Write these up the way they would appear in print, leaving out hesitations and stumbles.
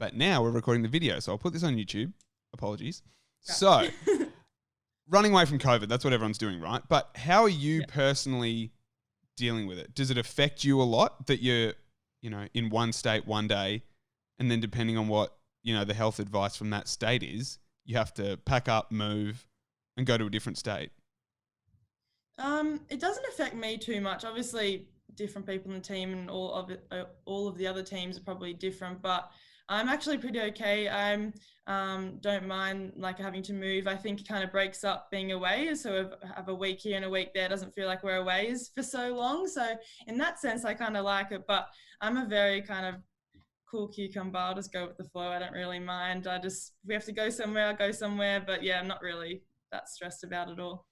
but now we're recording the video. So I'll put this on YouTube. Apologies. So running away from COVID, that's what everyone's doing, right? But how are you personally dealing with it? Does it affect you a lot that you're, in one state one day, and then depending on what, the health advice from that state is, you have to pack up, move, and go to a different state? It doesn't affect me too much. Obviously, different people in the team and all of the other teams are probably different, but I'm actually pretty okay. I'm don't mind like having to move. I think it kind of breaks up being away. So have a week here and a week there. It doesn't feel like we're away for so long. So in that sense, I kind of like it. But I'm a very kind of cool cucumber. I'll just go with the flow. I don't really mind. If we have to go somewhere, I'll go somewhere. But yeah, I'm not really that stressed about it all.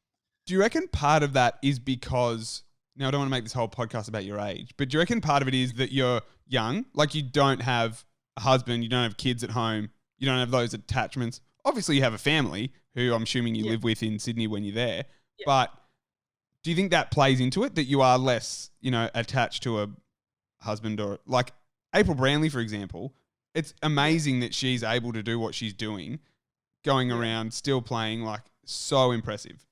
Do you reckon part of that is because, now I don't want to make this whole podcast about your age, but do you reckon part of it is that you're young, like you don't have a husband, you don't have kids at home, you don't have those attachments? Obviously you have a family who I'm assuming you live with in Sydney when you're there, but do you think that plays into it, that you are less, attached to a husband? Or like April Branley, for example, it's amazing that she's able to do what she's doing, going around, still playing, like so impressive.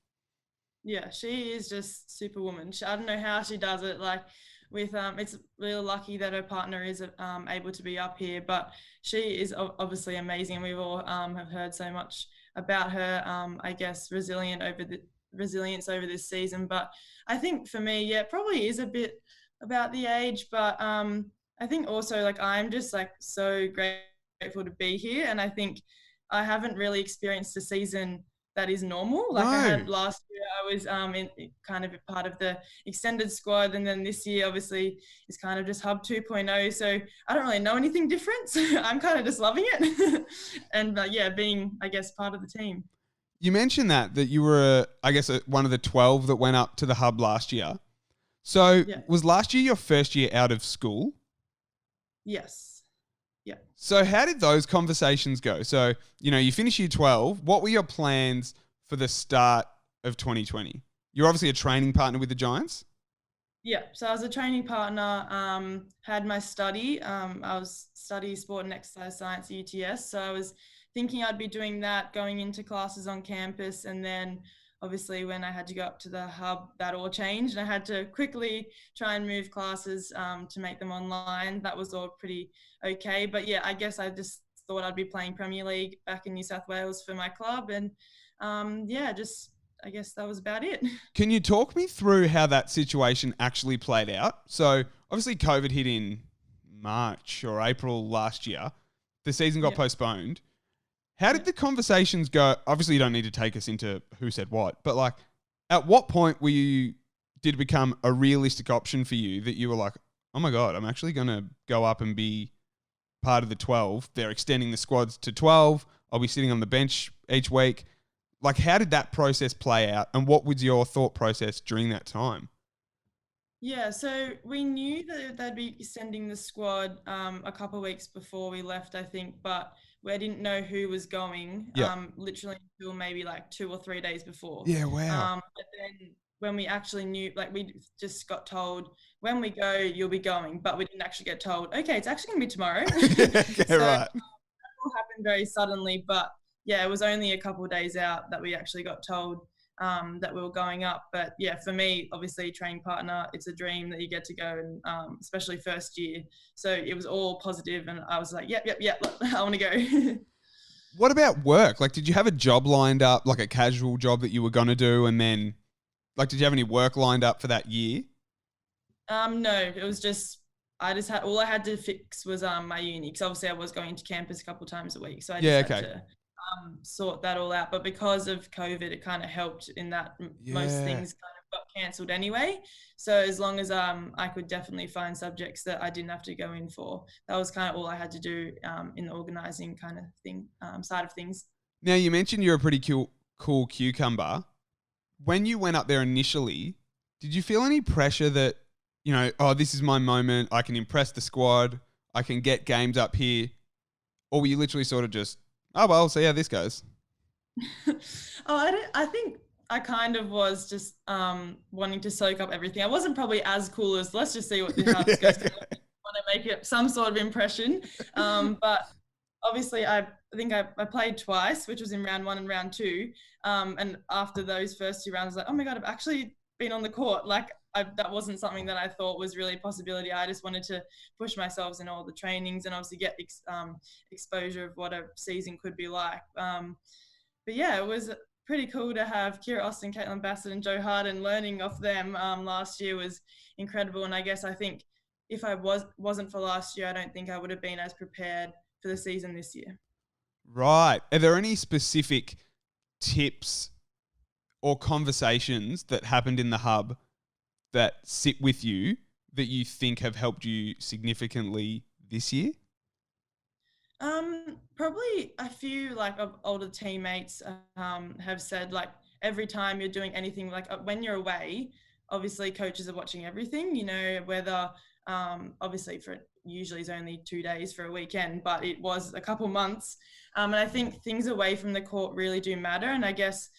Yeah, she is just superwoman. I don't know how she does it. Like with it's really lucky that her partner is able to be up here, but she is obviously amazing. We've all have heard so much about her. I guess resilience over this season. But I think for me, it probably is a bit about the age. But I think also like I'm just like so grateful to be here, and I think I haven't really experienced a season that is normal. Like I had last year, I was in kind of a part of the extended squad, and then this year obviously is kind of just Hub 2.0. So I don't really know anything different. So I'm kind of just loving it, and being I guess part of the team. You mentioned that you were, one of the 12 that went up to the Hub last year. So was last year your first year out of school? Yes. Yeah. So how did those conversations go? So, you finished year 12. What were your plans for the start of 2020? You're obviously a training partner with the Giants. Yeah. So I was a training partner, had my study. I was studying sport and exercise science at UTS. So I was thinking I'd be doing that, going into classes on campus. And then obviously when I had to go up to the Hub, that all changed. And I had to quickly try and move classes to make them online. That was all pretty okay. But yeah, I guess I just thought I'd be playing Premier League back in New South Wales for my club. And I guess that was about it. Can you talk me through how that situation actually played out? So obviously COVID hit in March or April last year. The season got postponed. How did the conversations go? Obviously, you don't need to take us into who said what, but like, at what point did it become a realistic option for you that you were like, oh my God, I'm actually going to go up and be part of the 12. They're extending the squads to 12. I'll be sitting on the bench each week. Like, how did that process play out? And what was your thought process during that time? Yeah, so we knew that they'd be sending the squad a couple of weeks before we left, I think, but we didn't know who was going literally until maybe like 2 or 3 days before. Yeah, wow. But then when we actually knew, like we just got told, when we go, you'll be going, but we didn't actually get told, okay, it's actually going to be tomorrow. Okay, right. That all happened very suddenly, but yeah, it was only a couple of days out that we actually got told that we were going up. But yeah, for me, obviously training partner, it's a dream that you get to go, and especially first year. So it was all positive, and I was like, yep, I want to go. What about work? Like, did you have a job lined up, like a casual job that you were going to do? And then, like, did you have any work lined up for that year? No, it was just, all I had to fix was my uni, because obviously I was going to campus a couple of times a week. So I just had to sort that all out. But because of COVID, it kind of helped in that most things kind of got cancelled anyway. So as long as I could definitely find subjects that I didn't have to go in for, that was kind of all I had to do in the organising kind of thing side of things. Now, you mentioned you're a pretty cool cucumber. When you went up there initially, did you feel any pressure that, this is my moment, I can impress the squad, I can get games up here? Or were you literally sort of just, oh, well, see how this goes? I think I kind of was just wanting to soak up everything. I wasn't probably as cool as, let's just see how this goes. I want to make it some sort of impression. But obviously I think I played twice, which was in round 1 and round 2. And after those first 2 rounds, I was like, oh my God, I've actually been on the court. Like that wasn't something that I thought was really a possibility. I just wanted to push myself in all the trainings and obviously get exposure of what a season could be like. But yeah, it was pretty cool to have Kiera Austin, Caitlin Bassett and Jo Harden. Learning off them last year was incredible. And I guess I think if I wasn't for last year, I don't think I would have been as prepared for the season this year. Right. Are there any specific tips or conversations that happened in the hub that sit with you that you think have helped you significantly this year? Probably a few like of older teammates have said like every time you're doing anything, like when you're away, obviously coaches are watching everything, you know, whether obviously for usually is only 2 days for a weekend, but it was a couple months. And I think things away from the court really do matter. And I guess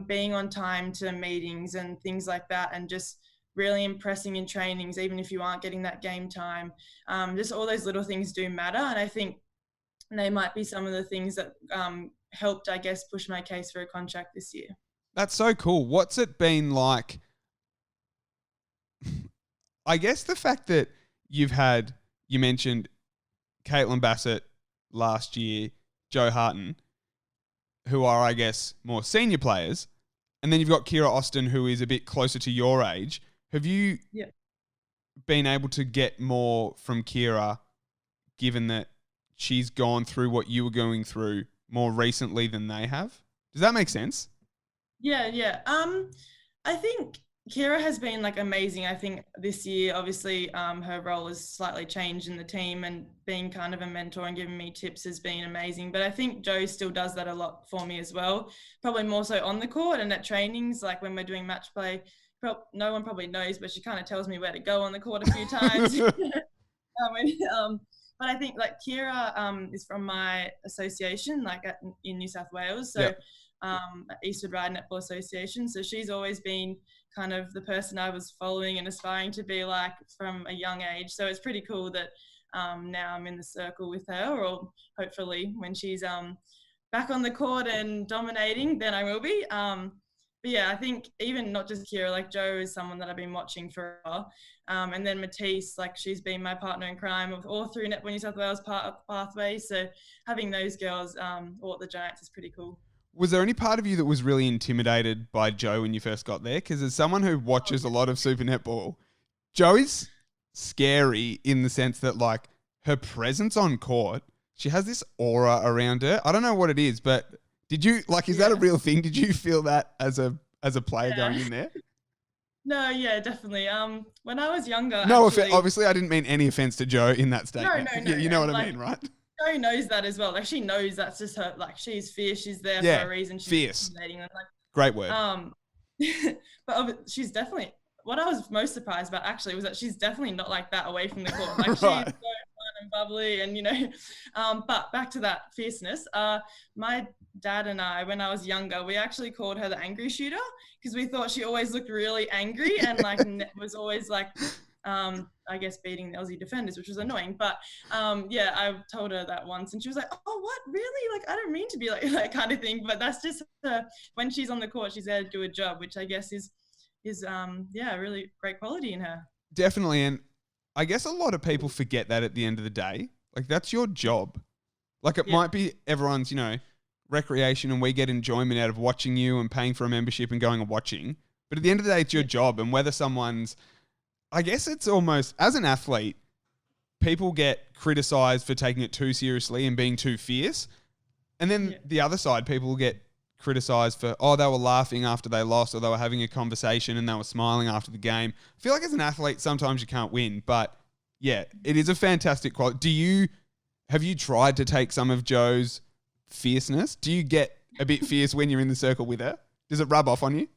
being on time to meetings and things like that, and just really impressing in trainings, even if you aren't getting that game time, just all those little things do matter. And I think they might be some of the things that helped, I guess, push my case for a contract this year. That's so cool. What's it been like? I guess the fact that you mentioned Caitlin Bassett last year, Jo Harden, who are, I guess, more senior players, and then you've got Kiera Austin, who is a bit closer to your age. Have you been able to get more from Kiera, given that she's gone through what you were going through more recently than they have? Does that make sense? Yeah. I think Kiera has been like amazing. I think this year, obviously, her role has slightly changed in the team, and being kind of a mentor and giving me tips has been amazing. But I think Jo still does that a lot for me as well. Probably more so on the court and at trainings, like when we're doing match play. No one probably knows, but she kind of tells me where to go on the court a few times. But I think like Kiera is from my association, like in New South Wales. So Eastwood Ride Netball Association. So she's always been kind of the person I was following and aspiring to be like from a young age. So it's pretty cool that now I'm in the circle with her, or hopefully when she's back on the court and dominating, then I will be. But yeah, I think even not just Kiera, like Jo is someone that I've been watching for a while. And then Matisse, like she's been my partner in crime all through Netball New South Wales pathway. So having those girls all at the Giants is pretty cool. Was there any part of you that was really intimidated by Jo when you first got there? Because as someone who watches a lot of Super Netball, Jo is scary in the sense that like her presence on court, she has this aura around her. I don't know what it is, but did you is that a real thing? Did you feel that as a player going in there? No, yeah, definitely. When I was younger, obviously I didn't mean any offense to Jo in that statement. No, you know what I mean, right? Jo knows that as well. Like she knows that's just her. Like she's fierce. She's there for a reason. She's fierce. Like, great word. But she's definitely. What I was most surprised about actually was that she's definitely not like that away from the court. Like she's so fun and bubbly, and But back to that fierceness. My dad and I, when I was younger, we actually called her the angry shooter because we thought she always looked really angry and like was always like. I guess beating the Aussie defenders, which was annoying. But I told her that once and she was like, oh, what? Really? Like, I don't mean to be like that kind of thing. But that's just when she's on the court, she's there to do a job, which I guess is really great quality in her. Definitely. And I guess a lot of people forget that at the end of the day. Like, that's your job. Like, it might be everyone's, recreation, and we get enjoyment out of watching you and paying for a membership and going and watching. But at the end of the day, it's your job. And whether someone's, I guess it's almost, as an athlete, people get criticized for taking it too seriously and being too fierce. And then the other side, people get criticized for, they were laughing after they lost, or they were having a conversation and they were smiling after the game. I feel like as an athlete, sometimes you can't win. But yeah, it is a fantastic quality. Have you tried to take some of Jo's fierceness? Do you get a bit fierce when you're in the circle with her? Does it rub off on you?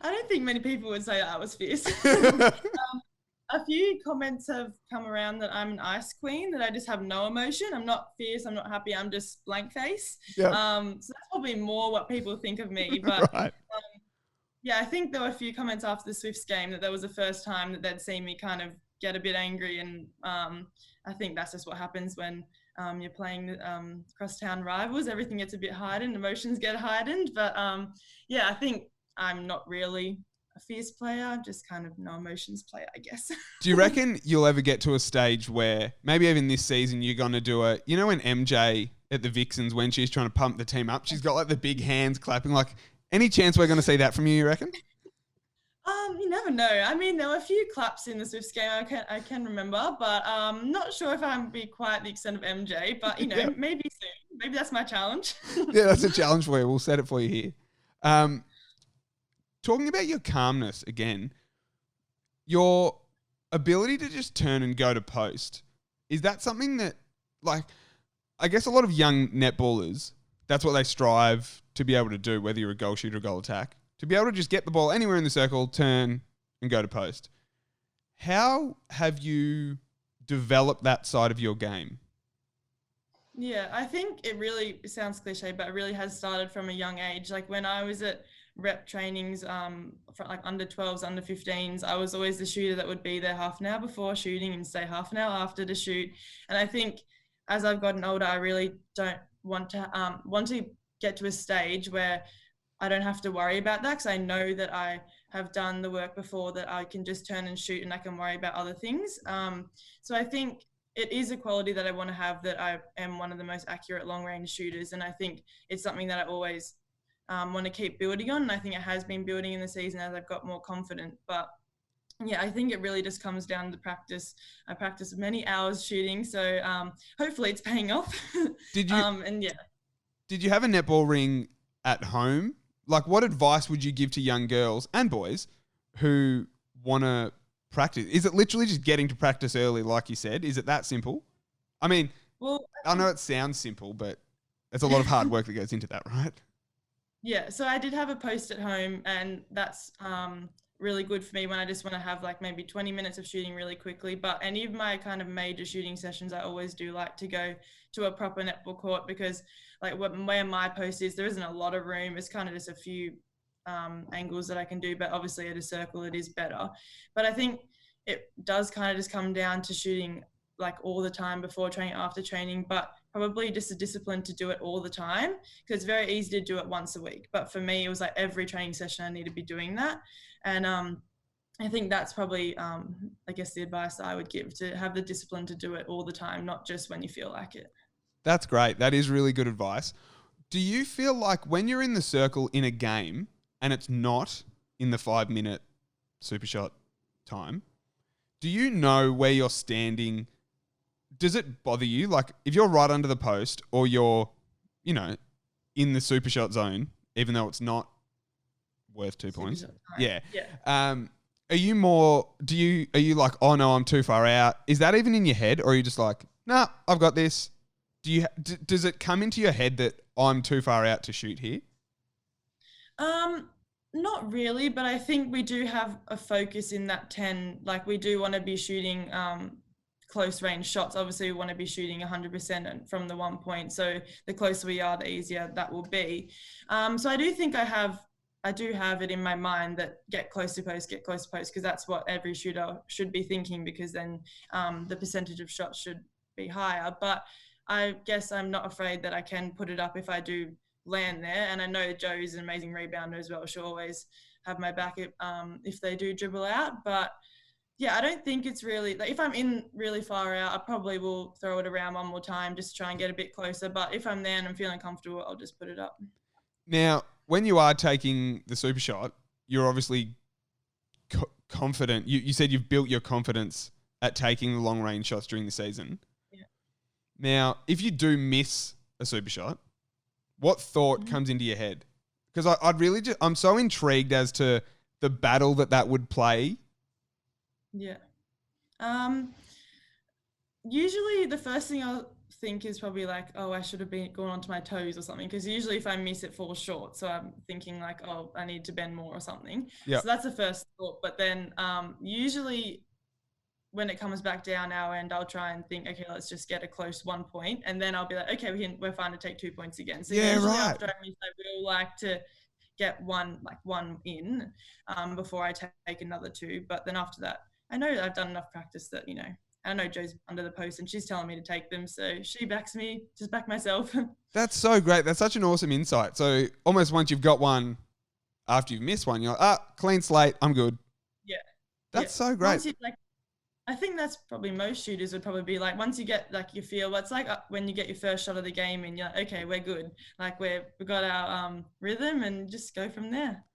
I don't think many people would say that I was fierce. A few comments have come around that I'm an ice queen, that I just have no emotion. I'm not fierce. I'm not happy. I'm just blank face. Yep. So that's probably more what people think of me. But right. I think there were a few comments after the Swifts game that was the first time that they'd seen me kind of get a bit angry. And I think that's just what happens when you're playing crosstown rivals, everything gets a bit heightened, emotions get heightened. But yeah, I think I'm not really a fierce player. I'm just kind of no emotions player, I guess. Do you reckon you'll ever get to a stage where maybe even this season you're going to do when MJ at the Vixens, when she's trying to pump the team up, she's got like the big hands clapping, like any chance we're going to see that from you reckon? You never know. I mean, there were a few claps in the Swifts game I can remember, but not sure if I'm be quite the extent of MJ. But Yeah. maybe soon. Maybe that's my challenge. Yeah, that's a challenge for you. We'll set it for you here. Talking about your calmness again, your ability to just turn and go to post, is that something that, like, I guess a lot of young netballers, that's what they strive to be able to do, whether you're a goal shooter or goal attack, to be able to just get the ball anywhere in the circle, turn and go to post. How have you developed that side of your game? Yeah, I think it sounds cliche, but it really has started from a young age. Like when I was at rep trainings for like under 12s, under 15s, I was always the shooter that would be there half an hour before shooting and stay half an hour after to shoot. And I think as I've gotten older, I really don't want to get to a stage where I don't have to worry about that, because I know that I have done the work before, that I can just turn and shoot and I can worry about other things. So I think it is a quality that I want to have, that I am one of the most accurate long range shooters. And I think it's something that I always want to keep building on. And I think it has been building in the season as I've got more confident. But yeah, I think it really just comes down to practice. I practice many hours shooting, so hopefully it's paying off. Did you and yeah. Did you have a netball ring at home? Like, what advice would you give to young girls and boys who want to practice? Is it literally just getting to practice early, like you said? Is it that simple? I mean, well, I know it sounds simple, but there's a lot of hard work that goes into that, right? Yeah, so I did have a post at home, and that's really good for me when I just want to have like maybe 20 minutes of shooting really quickly. But any of my kind of major shooting sessions, I always do like to go to a proper netball court, because like where my post is, there isn't a lot of room. It's kind of just a few angles that I can do, but obviously at a circle it is better. But I think it does kind of just come down to shooting like all the time, before training, after training, but probably just a discipline to do it all the time, because it's very easy to do it once a week. But for me, it was like every training session I need to be doing that. And I think that's probably, I guess, the advice that I would give, to have the discipline to do it all the time, not just when you feel like it. That's great. That is really good advice. Do you feel like when you're in the circle in a game and it's not in the 5-minute super shot time, do you know where you're standing? Does it bother you? Like if you're right under the post, or you're, in the super shot zone, even though it's not worth 2 points? Yeah. Are you like, oh no, I'm too far out? Is that even in your head? Or are you just like, nah, I've got this? Does it come into your head that I'm too far out to shoot here? Not really, but I think we do have a focus in that 10. Like we do want to be shooting close range shots. Obviously, we want to be shooting 100% from the 1 point. So the closer we are, the easier that will be. So I do think I do have it in my mind that get close to post, because that's what every shooter should be thinking, because then the percentage of shots should be higher. But I guess I'm not afraid that I can put it up if I do land there. And I know Joe is an amazing rebounder as well. She'll always have my back if they do dribble out. But yeah, I don't think it's really, like if I'm in really far out, I probably will throw it around one more time just to try and get a bit closer. But if I'm there and I'm feeling comfortable, I'll just put it up. Now, when you are taking the super shot, you're obviously confident. You said you've built your confidence at taking the long range shots during the season. Yeah. Now, if you do miss a super shot, what thought comes into your head? Because I'm so intrigued as to the battle that would play. Yeah. Usually the first thing I'll think is probably like, oh, I should have been going onto my toes or something, because usually if I miss, it falls short. So I'm thinking like, oh, I need to bend more or something. Yeah. So that's the first thought. But then usually when it comes back down our end, I'll try and think, okay, let's just get a close 1 point, and then I'll be like, okay, we're fine to take 2 points again. So yeah, usually right. After I miss, I will like to get one in before I take another 2. But then after that, I know that I've done enough practice that I know Joe's under the post and she's telling me to take them. So she backs me, just back myself. That's so great. That's such an awesome insight. So almost once you've got one, after you've missed one, you're like, clean slate, I'm good. Yeah. That's so great. I think that's probably most shooters would probably be like, once you get like your feel, it's like when you get your first shot of the game and you're like, okay, we're good. Like we've got our rhythm and just go from there.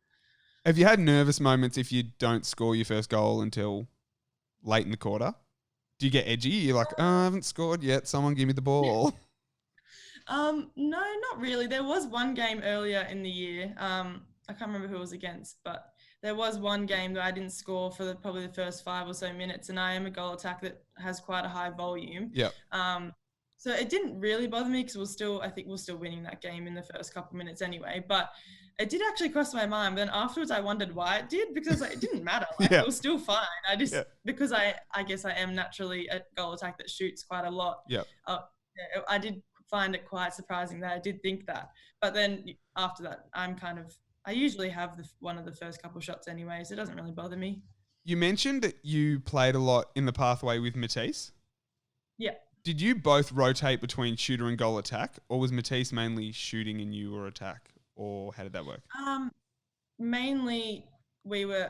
Have you had nervous moments if you don't score your first goal until late in the quarter? Do you get edgy? You're like, I haven't scored yet. Someone give me the ball. No, not really. There was one game earlier in the year. I can't remember who it was against, but there was one game that I didn't score for probably the first 5 or so minutes, and I am a goal attack that has quite a high volume. Yeah. So it didn't really bother me because I think we're still winning that game in the first couple of minutes anyway. But it did actually cross my mind. But then afterwards, I wondered why it did, because it didn't matter. It was still fine. Because I guess I am naturally a goal attack that shoots quite a lot. Yeah. I did find it quite surprising that I did think that. But then after that, I usually have one of the first couple shots anyway, so it doesn't really bother me. You mentioned that you played a lot in the pathway with Matisse. Yeah. Did you both rotate between shooter and goal attack, or was Matisse mainly shooting and you were attack, or how did that work? Mainly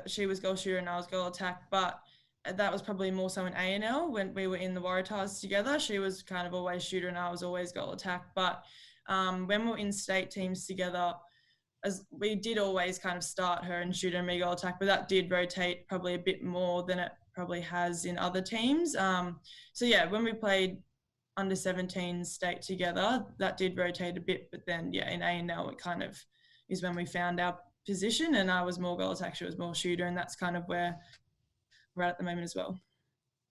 she was goal shooter and I was goal attack, but that was probably more so in A&L when we were in the Waratahs together. She was kind of always shooter and I was always goal attack. But when we were in state teams together, as we did always kind of start her and shooter and me goal attack, but that did rotate probably a bit more than it probably has in other teams. So yeah, when we played under 17 state together, that did rotate a bit, but then in A&L it kind of is when we found our position, and I was more goal attack, she was more shooter, and that's kind of where we're at the moment as well.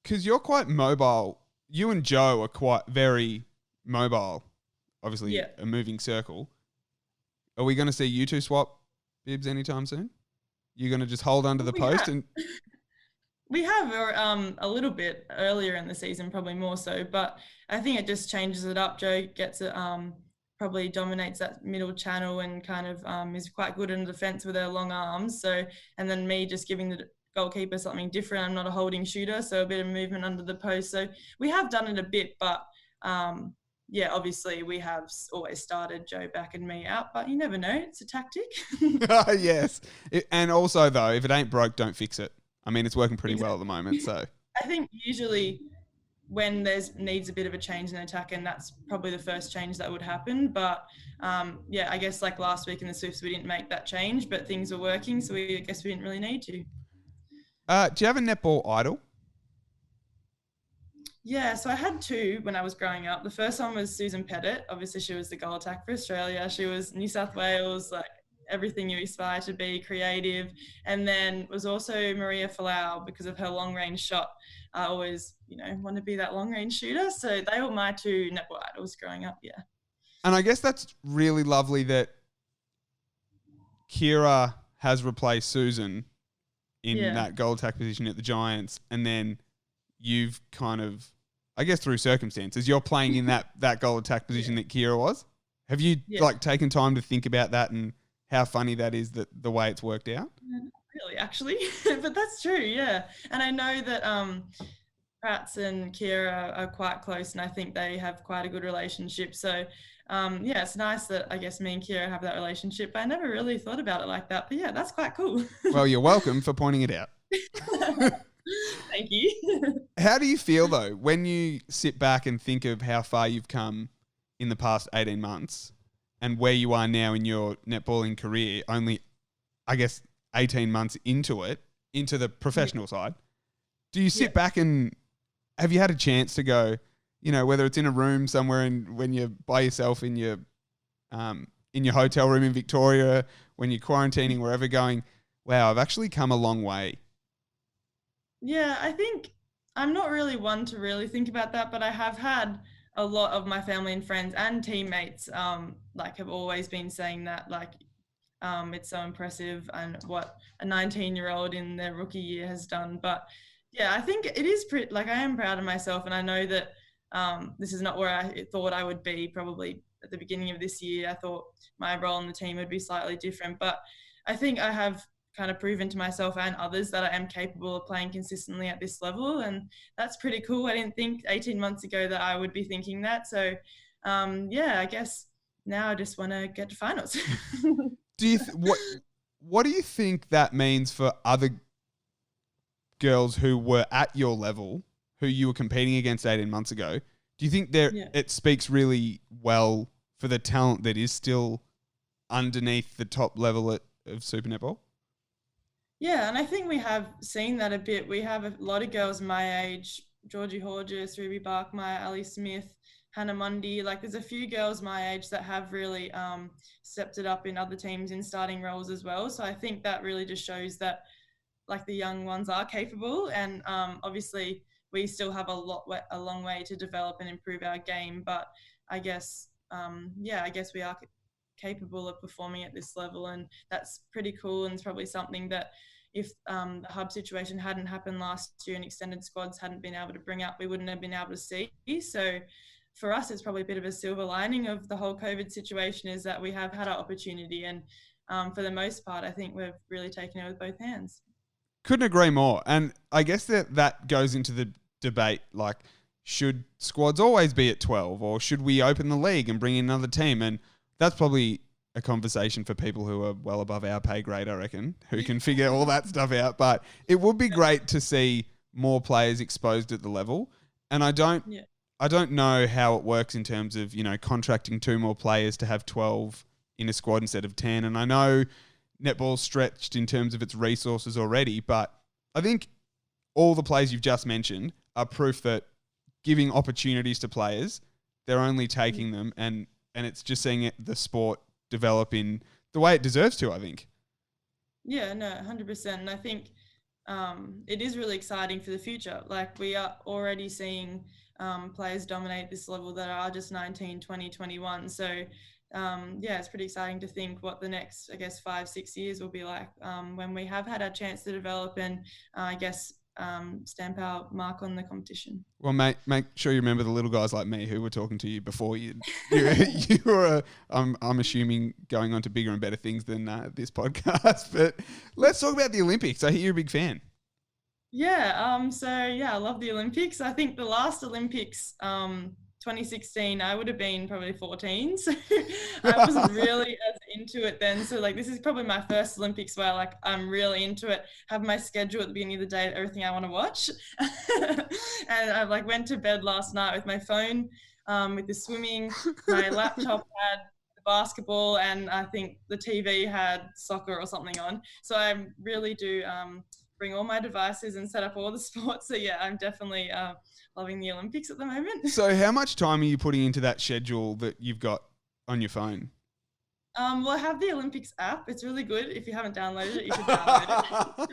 Because you're quite mobile. You and Joe are quite very mobile, obviously a moving circle. Are we going to see you two swap bibs anytime soon? You're going to just hold under the post? And we have a little bit earlier in the season, probably more so, but I think it just changes it up. Joe gets it, probably dominates that middle channel and kind of is quite good in defence with her long arms. So, and then me just giving the goalkeeper something different. I'm not a holding shooter, so a bit of movement under the post. So we have done it a bit, but obviously we have always started Joe backing me out, but you never know. It's a tactic. Yes. And also, though, if it ain't broke, don't fix it. I mean, it's working pretty well at the moment. So I think usually when needs a bit of a change in attack, and that's probably the first change that would happen. But I guess like last week in the Swifts, we didn't make that change, but things were working, so I guess we didn't really need to. Do you have a netball idol? Yeah, so I had 2 when I was growing up. The first one was Susan Pettit. Obviously, she was the goal attack for Australia. She was New South Wales, like everything you aspire to be, creative. And then was also Maria Folau because of her long range shot. I always, want to be that long range shooter. So they were my 2 netball idols growing up, yeah. And I guess that's really lovely that Kiera has replaced Susan in that goal attack position at the Giants, and then you've kind of, I guess through circumstances, you're playing in that goal attack position that Kiera was. Have you taken time to think about that and how funny that is, that the way it's worked out? Not really, actually, but that's true, yeah. And I know that Prats and Kiera are quite close, and I think they have quite a good relationship. So it's nice that I guess me and Kiera have that relationship. I never really thought about it like that, but yeah, that's quite cool. Well, you're welcome for pointing it out. Thank you. How do you feel though when you sit back and think of how far you've come in the past 18 months and where you are now in your netballing career, only I guess 18 months into the professional side? Do you sit back and have you had a chance to go, whether it's in a room somewhere and when you're by yourself in your hotel room in Victoria, when you're quarantining, wherever, going, wow, I've actually come a long way? Yeah, I think I'm not really one to really think about that, but I have had a lot of my family and friends and teammates have always been saying that it's so impressive and what a 19-year-old in their rookie year has done. But yeah, I think it is pretty, I am proud of myself, and I know that this is not where I thought I would be probably at the beginning of this year. I thought my role in the team would be slightly different, but I think I have kind of proven to myself and others that I am capable of playing consistently at this level. And that's pretty cool. I didn't think 18 months ago that I would be thinking that. So, I guess now I just want to get to finals. What do you think that means for other girls who were at your level, who you were competing against 18 months ago? Do you think it speaks really well for the talent that is still underneath the top level of Super Netball? Yeah, and I think we have seen that a bit. We have a lot of girls my age, Georgie Horges, Ruby Barkmeyer, Ali Smith, Hannah Mundy. Like, there's a few girls my age that have really stepped it up in other teams in starting roles as well. So I think that really just shows that, like, the young ones are capable. And obviously we still have a long way to develop and improve our game. But I guess, I guess we are capable of performing at this level, and that's pretty cool. And it's probably something that if the hub situation hadn't happened last year and extended squads hadn't been able to bring up, we wouldn't have been able to see. So for us, it's probably a bit of a silver lining of the whole COVID situation, is that we have had our opportunity, and for the most part, I think we've really taken it with both hands. Couldn't agree more. And I guess that goes into the debate, like, should squads always be at 12, or should we open the league and bring in another team? And that's probably a conversation for people who are well above our pay grade, I reckon, who can figure all that stuff out. But it would be great to see more players exposed at the level. And I don't know how it works in terms of, contracting 2 more players to have 12 in a squad instead of 10. And I know netball's stretched in terms of its resources already, but I think all the players you've just mentioned are proof that giving opportunities to players, they're only taking them, and it's just seeing the sport develop in the way it deserves to, I think. Yeah, no, 100%. And I think it is really exciting for the future. Like, we are already seeing players dominate this level that are just 19, 20, 21. So, it's pretty exciting to think what the next, 5-6 years will be like when we have had our chance to develop and, stamp our mark on the competition. Well, mate, make sure you remember the little guys like me who were talking to you before you were, I'm assuming, going on to bigger and better things than this podcast. But let's talk about the Olympics. I hear you're a big fan. Yeah. I love the Olympics. I think the last Olympics, 2016, I would have been probably 14, so I wasn't really as into it then. So, like, this is probably my first Olympics where, like, I'm really into it, have my schedule at the beginning of the day of everything I want to watch. And I, like, went to bed last night with my phone, with the swimming, my laptop had the basketball, and I think the TV had soccer or something on. So I really do bring all my devices and set up all the sports. So yeah, I'm definitely loving the Olympics at the moment. So how much time are you putting into that schedule that you've got on your phone? Well, I have the Olympics app. It's really good. If you haven't downloaded it, you should download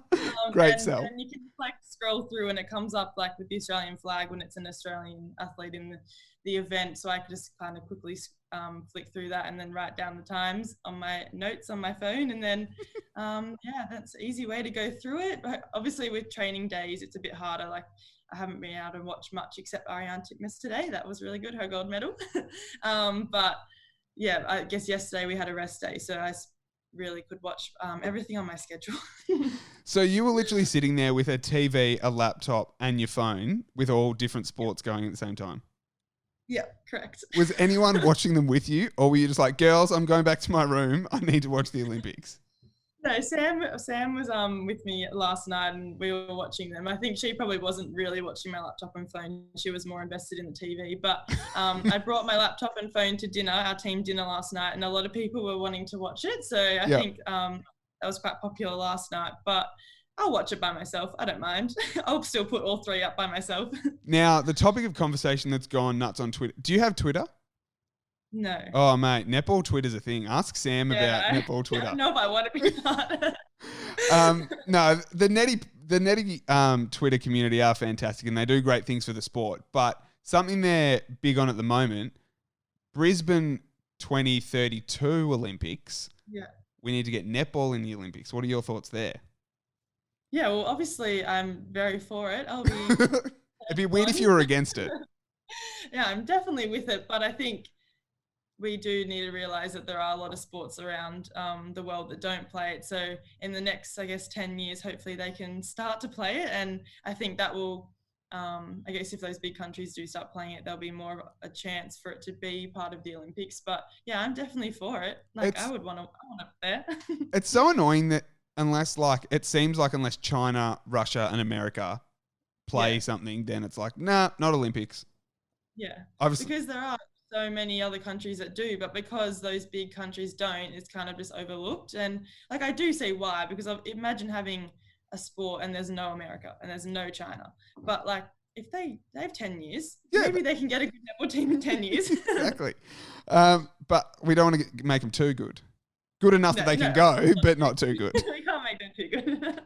it. Great sell. And you can just, like, scroll through and it comes up, like, with the Australian flag when it's an Australian athlete in the event. So I could just kind of quickly flick through that and then write down the times on my notes on my phone. And then, that's an easy way to go through it. But obviously with training days, it's a bit harder. Like, I haven't been able to watch much except Ariane Titmus today. That was really good, her gold medal. But yeah, I guess yesterday we had a rest day, so I really could watch everything on my schedule. So you were literally sitting there with a TV, a laptop, and your phone with all different sports going at the same time? Yeah, correct. Was anyone watching them with you, or were you just like, girls, I'm going back to my room, I need to watch the Olympics? No, Sam was with me last night and we were watching them. I think she probably wasn't really watching my laptop and phone. She was more invested in the TV. But I brought my laptop and phone to dinner, our team dinner last night, and a lot of people were wanting to watch it. So I think that was quite popular last night. But I'll watch it by myself. I don't mind. I'll still put all 3 up by myself. Now, the topic of conversation that's gone nuts on Twitter. Do you have Twitter? No. Oh, mate, netball Twitter's a thing. Ask Sam about netball Twitter. I don't know if I want to be part. No, the netty Twitter community are fantastic and they do great things for the sport. But something they're big on at the moment, Brisbane 2032 Olympics. Yeah. We need to get netball in the Olympics. What are your thoughts there? Yeah, well, obviously I'm very for it. It'd be weird if you were against it. Yeah, I'm definitely with it, but I think we do need to realize that there are a lot of sports around the world that don't play it. So in the next, I guess, 10 years, hopefully they can start to play it. And I think that will, I guess if those big countries do start playing it, there'll be more of a chance for it to be part of the Olympics. But yeah, I'm definitely for it. Like I want it there. It's so annoying that unless China, Russia and America play something, then it's like, nah, not Olympics. Yeah. Obviously. Because there are so many other countries that do, but because those big countries don't, it's kind of just overlooked. And like I do see why, because imagine having a sport and there's no America and there's no China. But like if they have 10 years, maybe they can get a good netball team in 10 years. Exactly. But we don't want to make them too good. Good enough that they can go, but not too good. We can't make them too good.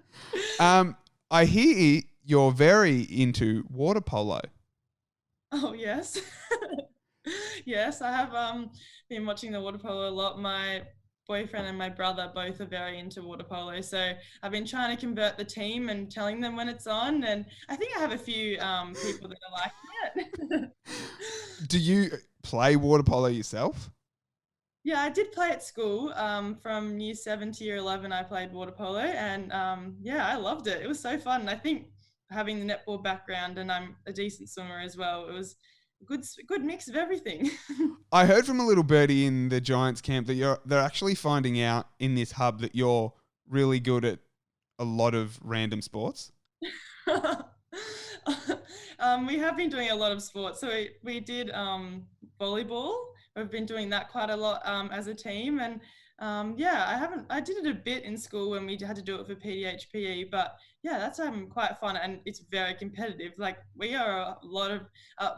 I hear you're very into water polo. Oh, yes. Yes, I have been watching the water polo a lot. My boyfriend and my brother both are very into water polo. So I've been trying to convert the team and telling them when it's on. And I think I have a few people that are liking it. Do you play water polo yourself? Yeah, I did play at school. From year 7 to year 11, I played water polo. And yeah, I loved it. It was so fun. And I think having the netball background and I'm a decent swimmer as well, it was good mix of everything. I heard from a little birdie in the Giants camp that they're actually finding out in this hub that you're really good at a lot of random sports. We have been doing a lot of sports. So we did volleyball. We've been doing that quite a lot as a team. And yeah, I did it a bit in school when we had to do it for PDHPE, but yeah, that's quite fun and it's very competitive. Like we are a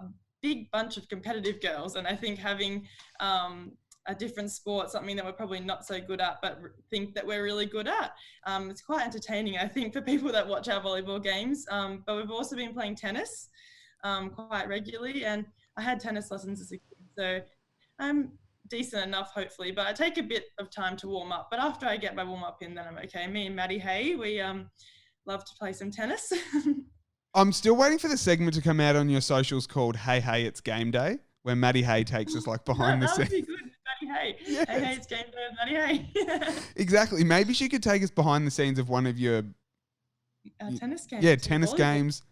big bunch of competitive girls, and I think having a different sport, something that we're probably not so good at, but think that we're really good at, it's quite entertaining, I think, for people that watch our volleyball games. But we've also been playing tennis quite regularly, and I had tennis lessons as a kid, so I'm decent enough, hopefully, but I take a bit of time to warm up. But after I get my warm up in, then I'm okay. Me and Maddie Hay, we love to play some tennis. I'm still waiting for the segment to come out on your socials called Hey Hey It's Game Day, where Maddie Hay takes us like behind the scenes. That would be good, Maddie Hay. Yes. Hey Hey It's Game Day with Maddie Hay. Exactly. Maybe she could take us behind the scenes of one of your tennis games. Yeah, tennis games.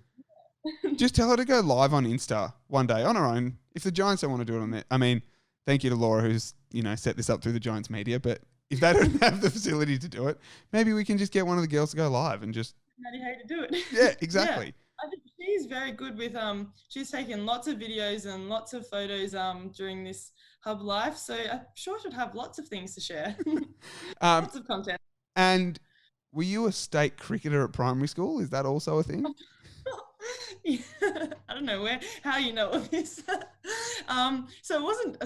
Just tell her to go live on Insta one day on her own. If the Giants don't want to do it on there, I mean, thank you to Laura who's set this up through the Giants media. But if they don't have the facility to do it, maybe we can just get one of the girls to go live and just Maddie Hay to do it. Yeah, exactly. Yeah. I think she's very good with she's taken lots of videos and lots of photos during this hub life, so I'm sure she'd have lots of things to share. Lots of content. And were you a state cricketer at primary school? Is that also a thing? Yeah, I don't know how you know of this. So it wasn't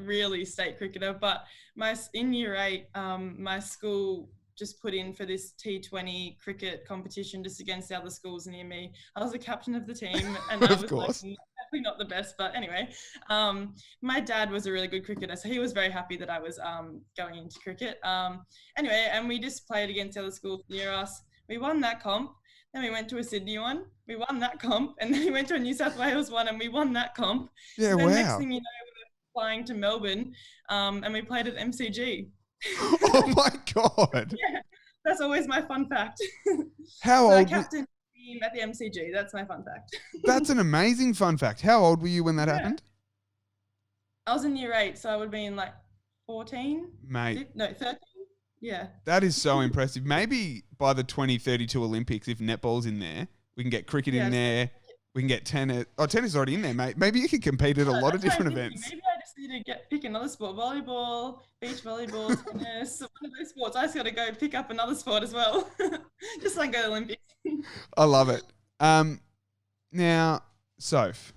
really state cricketer, but in year 8, my school just put in for this T20 cricket competition just against the other schools near me. I was the captain of the team, and I was definitely not the best, but anyway, my dad was a really good cricketer, so he was very happy that I was going into cricket. Anyway, and we just played against the other schools near us. We won that comp. Then we went to a Sydney one. We won that comp, and then we went to a New South Wales one, and we won that comp. Yeah, so wow. Next thing you know, we were flying to Melbourne, and we played at MCG. Oh my God. Yeah, that's always my fun fact. How so old? I captained the team at the MCG. That's my fun fact. That's an amazing fun fact. How old were you when that happened? I was in year 8, so I would have been like 14. Mate. No, 13. Yeah. That is so impressive. Maybe by the 2032 Olympics, if netball's in there, we can get cricket in there. We can get tennis. Oh, tennis is already in there, mate. Maybe you can compete at a lot of different events. Maybe I just need to pick another sport. Volleyball, beach volleyball, tennis, one of those sports. I just got to go pick up another sport as well. Just like go to the Olympics. I love it. Now, Soph,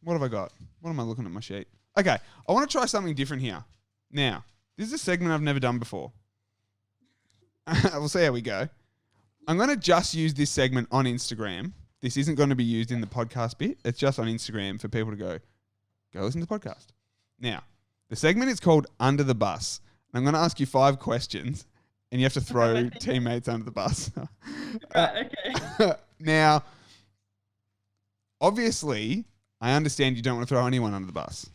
what have I got? What am I looking at my sheet? Okay, I want to try something different here. Now, this is a segment I've never done before. We'll see how we go. I'm going to just use this segment on Instagram. This isn't going to be used in the podcast bit. It's just on Instagram for people to go listen to the podcast. Now, the segment is called Under the Bus. And I'm going to ask you 5 questions, and you have to throw teammates under the bus. Right, okay. Now, obviously, I understand you don't want to throw anyone under the bus.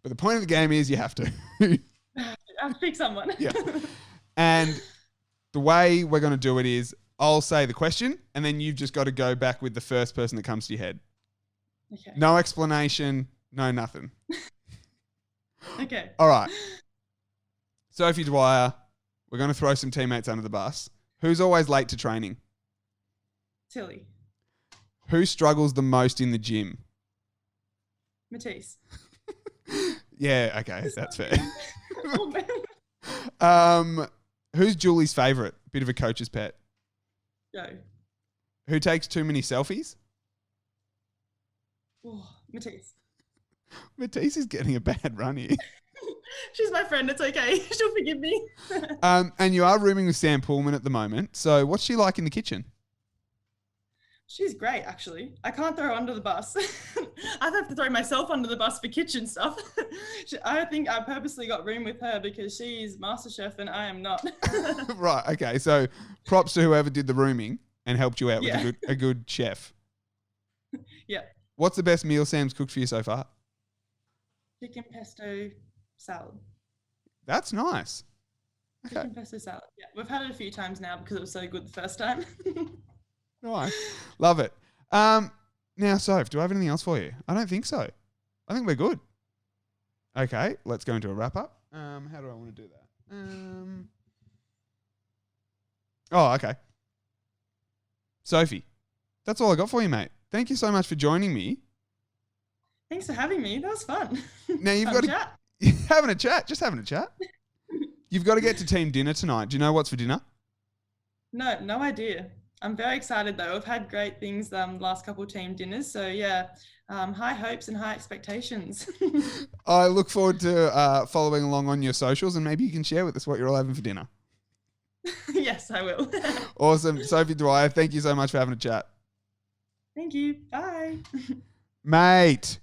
But the point of the game is you have to. I'll pick someone. Yeah. And the way we're going to do it is I'll say the question and then you've just got to go back with the first person that comes to your head. Okay. No explanation, no nothing. Okay. All right. Sophie Dwyer, we're going to throw some teammates under the bus. Who's always late to training? Tilly. Who struggles the most in the gym? Matisse. Yeah, okay, that's fair. Oh, Who's Julie's favourite? Bit of a coach's pet. Go. Who takes too many selfies? Oh, Matisse. Matisse is getting a bad run here. She's my friend. It's okay. She'll forgive me. And you are rooming with Sam Pullman at the moment. So what's she like in the kitchen? She's great, actually. I can't throw her under the bus. I have to throw myself under the bus for kitchen stuff. I think I purposely got room with her because she's MasterChef and I am not. Right. Okay. So props to whoever did the rooming and helped you out with a good chef. Yeah. What's the best meal Sam's cooked for you so far? Chicken pesto salad. That's nice. Okay. Chicken pesto salad. Yeah. We've had it a few times now because it was so good the first time. Nice. Love it. Now, Soph, do I have anything else for you? I don't think so. I think we're good. Okay, let's go into a wrap up. How do I want to do that? Oh, okay. Sophie, that's all I got for you, mate. Thank you so much for joining me. Thanks for having me. That was fun. Now you've got to having a chat, just having a chat. You've got to get to team dinner tonight. Do you know what's for dinner? No idea. I'm very excited though. I've had great things last couple of team dinners. So yeah, high hopes and high expectations. I look forward to following along on your socials and maybe you can share with us what you're all having for dinner. Yes, I will. Awesome. Sophie Dwyer, thank you so much for having a chat. Thank you. Bye. Mate.